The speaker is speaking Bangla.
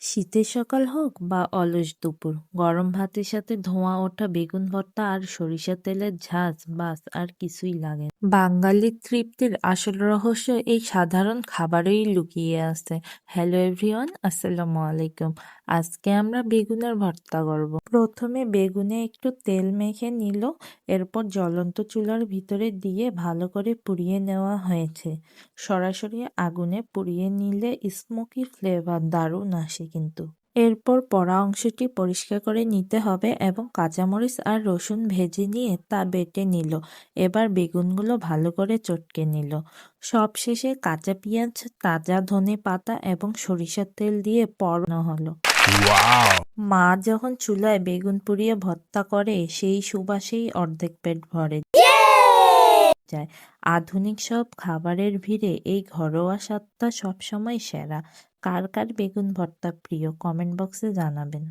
শীতের সকাল হোক বা অলস দুপুর, গরম ভাতের সাথে ধোঁয়া ওঠা বেগুন ভর্তা আর সরিষার তেলের ঝাঁজ, বাস আর কিছুই লাগে না। বাঙালির তৃপ্তির আসল রহস্য এই সাধারণ খাবারেই লুকিয়ে আছে। হ্যালো এভরিওয়ান, আসসালামু আলাইকুম। আজকে আমরা বেগুনের ভর্তা করব। প্রথমে বেগুনে একটু তেল মেখে নিল, এরপর জ্বলন্ত চুলার ভিতরে দিয়ে ভালো করে পুড়িয়ে নেওয়া হয়েছে। সরাসরি আগুনে পুড়িয়ে নিলে স্মোকি ফ্লেভার দারুণ আসে কিন্তু। এরপর পোড়া অংশটি পরিষ্কার করে নিতে হবে এবং কাঁচামরিচ আর রসুন ভেজে নিয়ে তা বেটে নিল। এবার বেগুনগুলো ভালো করে চটকে নিল। সবশেষে কাঁচা পেঁয়াজ, তাজা ধনে পাতা এবং সরিষার তেল দিয়ে পড়ানো হলো। মা যখন চুলায় বেগুন পুড়িয়ে ভর্তা করে সেই সুবাসেই অর্ধেক পেট ভরে যায়। আধুনিক সব খাবারের ভিড়ে এই ঘরোয়া স্বাদটা সবসময় সেরা। কার কার বেগুন ভর্তা প্রিয়, কমেন্ট বক্সে জানাবেন।